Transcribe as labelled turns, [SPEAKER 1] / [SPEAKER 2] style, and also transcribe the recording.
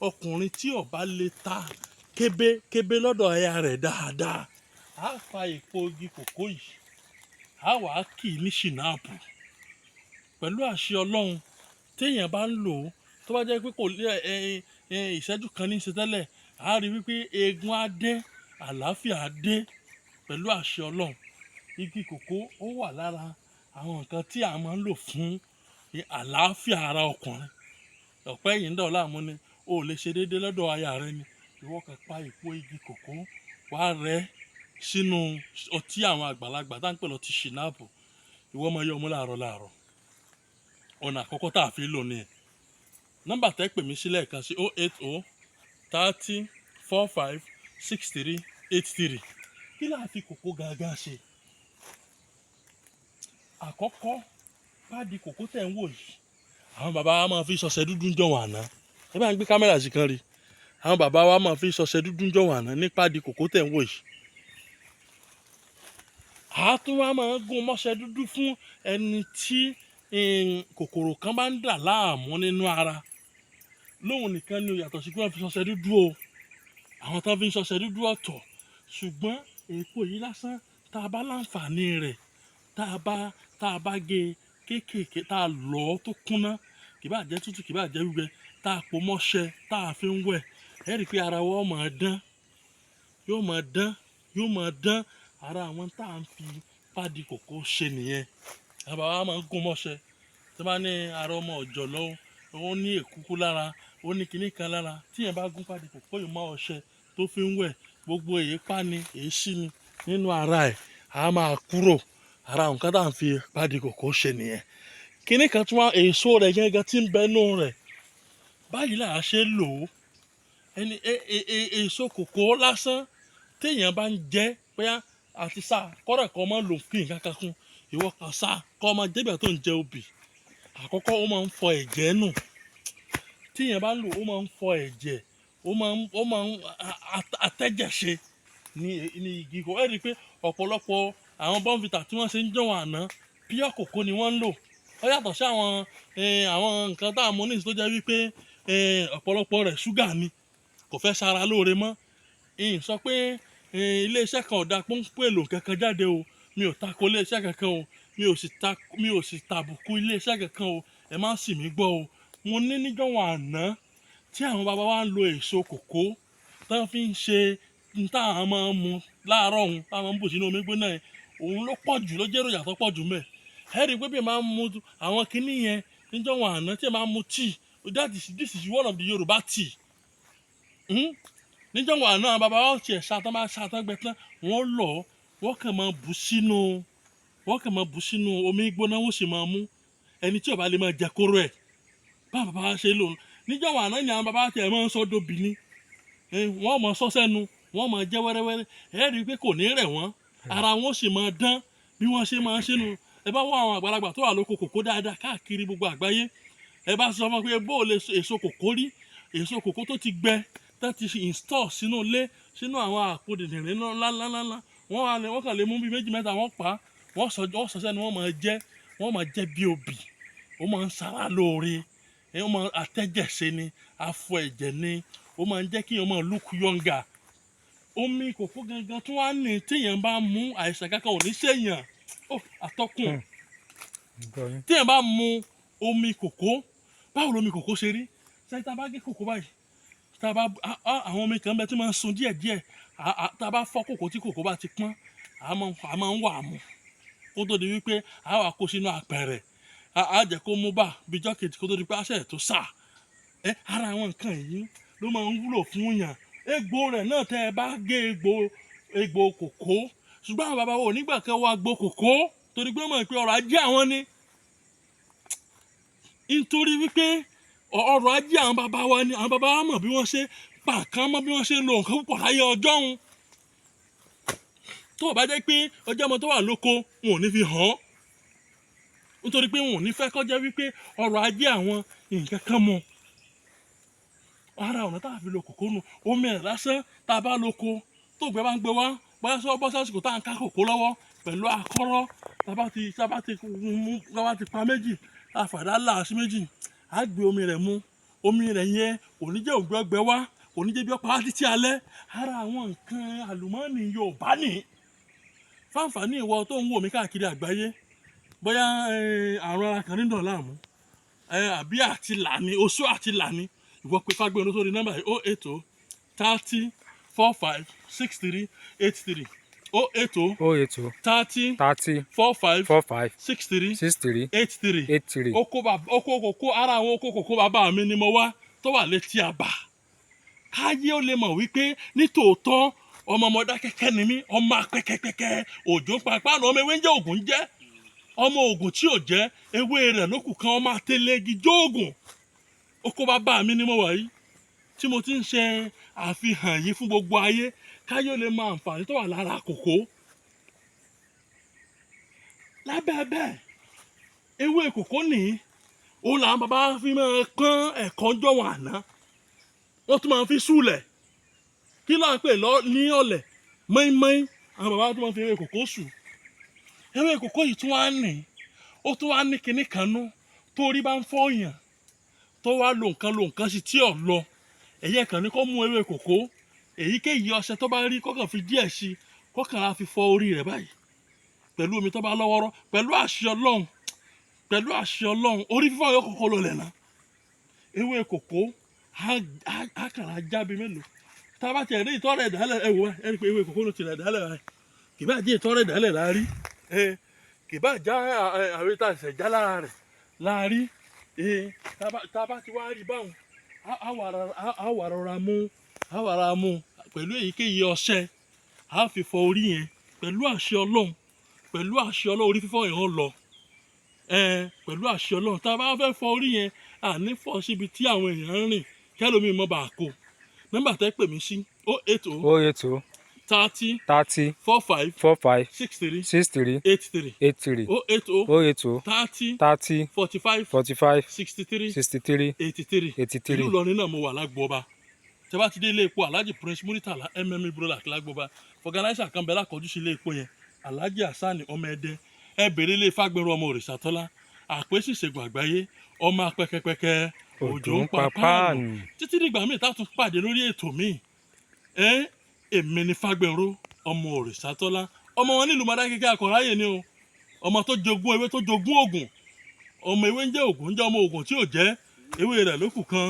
[SPEAKER 1] ọkùnrin tí ó bá lè ta kébé lọ́dọ̀ aya rẹ̀ dáadáa á fa èpo igi kòkó yìí á wàá kì í ní ṣìnáàpù pẹ̀lú àṣẹ Ọlọ́run. Téèyàn bá ń lò ó tó bá jẹ́ pé kò lé ìṣẹ́jú kan ní í ṣe tẹ́lẹ̀ á rí wípé eegun á dé àlàáfíà á dé pẹ̀lú àṣẹ Ọlọ́run. Igi kòkó ó wà lára àwọn nǹkan tí a máa ń lò fún àlàáfíà ara ọkùnrin. Ọ̀pẹ́ yìí ń dọ̀ láàmú ni o ò lè ṣe déédéé lọ́dọ̀ aya rẹ ni ìwọ kan pa èpo igi kòkó wàá rẹ́ sínú ọtí àwọn àgbàlagbà tá ń pè lọ́tí ṣìnáàpù ìwọ máa yọ ọmú láàárọ̀. Ọ̀nà àkọ́kọ́ tá a fi lò nìyẹn. Nọ́mbà tẹ́ pè mí sí lẹ́ẹ̀kan sí 080 30 45 63 83. Kí la fi kòkó gangan ṣe? Àkọ́kọ́ pádi kòkó tẹ̀ ń wò yìí àwọn bàbá wa máa fi ṣọṣẹ dúdú jọ̀wọ́n àná. Ẹ bá ń gbé kámẹ́rà sí kan rí. Àwọn bàbá wa máa fi ṣọṣẹ dúdú jọ̀wọ́n àná ní pádi kòkó tẹ̀ ń wò yìí. A tún wá máa gún mọ́ṣẹ dúdú fún ẹni tí kòkòrò kan bá ń dà láàmú nínú ara. Lóhun nìkan ni ó yàtọ̀ sí pé wọ́n fi ṣọṣẹ dúdú o. Àwọn tán fi ń ṣọṣẹ dúdú ọ̀tọ̀. Ṣùgbọ́n èpo yìí lásán tá a bá láǹfààní rẹ̀ tá a bá gé kéékèèké tá a lọ̀ ọ́ tó kúnná kì bá jẹ́ tútù kì bá jẹ́ gbígbẹ tá a pò mọ́ṣẹ tá a fi ń wẹ̀ ẹ rí i pé ara wa máa dán yóò máa dán ara àwọn tá à ń fi pádi kòkó ṣe nìyẹn. Àwọn bàbá wa máa ń gún mọ́ṣẹ tí wọ́n bá ní ara ọmọ ọ̀jọ̀ lọ́wọ́ ó ní èkúkú lára ó ní kinní kan lára tíyẹn bá gún pádi kòkó yìí mọ́ ọṣẹ tó fi ń wẹ̀ gbogbo èépá ni èéṣí ni nínú ara ẹ̀ á máa kúrò. Ara nǹkan tá à ń fi pádi kòkó ṣe nìyẹn. Kinní kan tí wọ́n èso rẹ̀ gẹ́gẹ́ tí ń bẹnu rẹ̀ báyìí là á ṣe lò ó. Èso kòkó lásán téèyàn bá ń jẹ bóyá àti sá kọ́rẹ̀ kan máa lò kí nǹkan kan kún ìwọ kan sá kọ́ ọmọ jẹ́bẹ̀ tó ń jẹ obì. Àkọ́kọ́ ó máa ń fọ ẹ̀jẹ̀ nù. Téèyàn bá lò ó máa ń fọ ẹ̀jẹ̀ ó máa ń atẹ́jẹ̀ ṣe ní igi kòkó. Ẹ rí i pé ọ̀pọ̀lọpọ̀ àwọn bọ́ǹfìtà tí wọ́n ṣe ń jọ̀wọ́n àná pure kòkó ni wọ́n ń lò. Ó yàtọ̀ sí àwọn nǹkan tá a mọ̀ nísìnyí tó jẹ́ wípé ọ̀pọ̀lọpọ̀ rẹ̀ ṣúgà ni kò fẹ́ ṣara lóore mọ́. Sọ pé iléeṣẹ́ kan ò da pọ́npọ́ èlò kankan jáde o mi ò tako iléeṣẹ́ kankan o mi ò sì tàbùkù iléeṣẹ́ kankan o ẹ má sì mí gbọ́ o. Mo ní níjọ̀wọ́n àná tí àwọn bàbá wa ń lo èso kòkó tí wọ́n fi ń ṣe táwọn máa ń mu láàárọ̀ òun táwọn ń bù sínú omi gbóná yẹn òun ló pọ̀ jù ló jẹ́ èròjà tó pọ̀ jù mẹ́. Ẹ rí i pé bí ẹ máa ń mu àwọn kinní yẹn níjọ̀wọ́n àná tí ẹ máa ń mu tíì this is one of the Yoruba tea. Níjọ̀wọ́n àná àwọn bàbá wa tiẹ̀ ṣàtàn bá ṣàtàn gbẹ tán wọ́n lọ̀ wọ́n kàn máa bù sínú omi gbóná wọ́n sì máa mú ẹni tí ó bá lè máa jẹ kóró ẹ̀ bá bàbá wa ṣe lò. Níjọ̀wọ́n àná ni àwọn bàbá wa tiẹ̀ máa ń sọ dòbí ni wọ́n máa sọ sẹ́nu wọ́n máa jẹ́ wẹ́rẹ́wẹ́rẹ́ ẹ rí i pé kò ní rẹ̀ wọ́n ara wọn sì máa dán bí wọ́n ṣe máa ṣe nu. Ẹ bá wọ àwọn àgbàlagbà tó wà lóko kòkó dáadáa káàkiri gbogbo àgbáyé ẹ bá sọ fún pé bó o lè èso kòkó rí èso kòkó tó ti gbẹ tó ti install sínú ilé sínú àwọn àpò dìndìnrín ńláńláńlá wọ́n kàn lè mú bí méjì mẹ́ta wọ́n pa wọ́n sọ sẹ́nu wọ́n máa jẹ́ bí obì ó máa ń ṣara lóore ó máa àtẹ́jẹ̀ ṣe ni afọ ẹ̀jẹ̀ ni ó máa ń jẹ́ kí èèyàn máa look younger. Omi kòkó gangan tí wọ́n á ní téèyàn bá mú àìsàn kankan ò ní ṣèyàn àtọkùn téèyàn bá mu omi kòkó báwo lomi kòkó ṣe rí ṣe tá a bá gé kòkó báyìí tá a bá àwọn omi kan bẹ tí máa ń sun díẹ̀díẹ̀ tá a bá fọ́ kòkó tí kòkó bá ti pọ́n a máa ń wà mú kó tó di wípé a wà kó sínú apẹ̀rẹ̀ a jẹ́ kó mú bá bíjọ́ kejì kó tó di pé a ṣẹ̀ tó sà ara àwọn nǹkan yìí ló máa ń wúlò fún yàn. Egbò rẹ̀ náà tẹ́ ẹ bá gé egbò kòkó ṣùgbọ́n àwọn bàbá wo nígbà kan wá gbó kòkó torí pé mọ̀ pé ọrọ̀ ajé àwọn ni nítorí wípé ọrọ̀ ajé àwọn bàbá wa ni àwọn bàbá wa mọ̀ bí wọ́n ṣe pa kan mọ́ bí wọ́n ṣe lo nǹkan púpọ̀ láyé ọjọ́ òun tó bá jẹ́ pé ọjọ́ ọmọ tó wà lóko wọn ò ní fi hàn nítorí pé wọn ò ní fẹ́ kọjá wípé ọrọ̀ ajé àwọn nǹkan kan mọ́. Ara ọ̀nà tá a fi lo kòkó nu omi ẹ̀ lásán tá a bá lóko tó gbẹ bá ń gbé wá bóyá sọ bọ́ sásìkò tá à ń ká kòkó lọ́wọ́ pẹ̀lú akọ́rọ́ tá a bá ti pa méjì tá a fàdá là sí méjì á gbé omi rẹ̀ mu omi rẹ̀ yẹn kò ní jẹ́ ògbẹ́gbẹ́ wá kò ní jẹ́ bí ọ̀pá títí alẹ́ ara àwọn nǹkan àlùmọ́ọ́nì Yorùbá nì fáǹfààní ìwọ tó ń wò mí káàkiri àgbáyé bóyá àrùn ara kan nínú ọ̀làmú àbí àtìlà ni oṣù àtìlà ni ìwọ pé Fágbénró sórí nọ́mbà yìí 080 30 45 63 83 080 30 45 63 83 oko kòkó ara àwọn oko kòkó bàbá mi ni mo wá tó wà létí àbà káyé ó lè mọ̀ wípé nítòótọ́ ọmọ Mọdákẹ́kẹ́ ni mí ọmọ apẹ́kẹ́pẹ́kẹ́ òjò pàápàá ọmọ ewé ń jẹ́ ògùn jẹ́ ọmọ ògùn tí ò jẹ́ ewé rẹ̀ lókù kan ọmọ àtẹlẹ́gi jóògùn oko bàbá mi ni mo wà yìí tí mo ti ń ṣe àfihàn yìí fún gbogbo ayé káyé ó lè mọ àǹfààní tó wà lára kòkó lábẹ́ bẹ́ẹ̀ ewé kòkó nìyí òun làwọn bàbá fi máa kán ẹ̀kọ́ jọ̀wọ́n àná wọ́n tún máa fi súlẹ̀ kí ló ń pè ní ọ̀lẹ̀ mọ́ínmọ́ín àwọn bàbá tún máa fi ewé kòkó sùn ewé kòkó yìí tún wá nì ó tún wá ní kinní kan nú torí bá ń fọyàn tó wá lo nǹkan sí tí ò lọ ẹ̀yẹ kan ní kó mú ewé kòkó èyíkéyìí ọṣẹ tó bá rí kọ́kàn fi díẹ̀ sí kọ́kàn á fi fọ orí rẹ̀ báyìí pẹ̀lú omi tó bá lọ́wọ́rọ́ pẹ̀lú àṣẹ Ọlọ́run orí fífọ́ yóò kọ́kọ́ lọ lẹ̀ náà ewé kòkó á kàrà jábí mélòó tá a bá tiẹ̀ rí ìtọ́rẹ̀ ìdálẹ̀ ẹ wò ẹ rí pé ewé kòkó ló tilẹ̀ ìdálẹ̀ rẹ̀ kì bá jẹ́ ìtọ́rẹ̀ ìdálẹ̀ la rí kì bá já àwọn ìta ẹ̀sẹ̀ já lára rẹ̀ la rí tá a bá ti wá rí báwọn á wà rọra mú pẹ̀lú èyíkéyìí ọṣẹ á fi fọ orí yẹn pẹ̀lú àṣẹ Ọlọ́run orí fífọ́ yẹn ó lọ pẹ̀lú àṣẹ Ọlọ́run tá a bá fẹ́ fọ orí yẹn àní fọ síbi tí àwọn èèyàn ń rìn kẹ́lómi mọ́ bá a kó nọ́mbà tẹ́ pè mí sí 080 30 45 63 83 30 45 63 83 ìlú Ìlọrin náà mo wà lágbóọba tẹ́ bá ti dé ilé epo Alhaji Prince Muritala Brolak lágbóọba fọgànáísà kan bẹ lákọjú sí ilé epo yẹn Alhaji Hassani ọmọ Ẹdẹ ẹ bèrè ilé Fágbénró ọmọ Òrìṣàtọ́lá àpèsè ìṣègùn àgbáyé ọmọ apẹ́kẹ́pẹ́kẹ́ òjò ń pa páànù títí dìgbà míì tá tún pàdé lórí ètò míì èmi ni Fágbénró ọmọ Òrìṣàtọ́lá ọmọ wọn nílùú Mọdákẹ́kẹ́ akọ̀ráyè ni o ọmọ tó jogún ewé tó jogún ògùn ọmọ ewé ń jẹ́ ògùn ń jẹ́ ọmọ ògùn tí ò jẹ́ ewé rẹ̀ lókù kan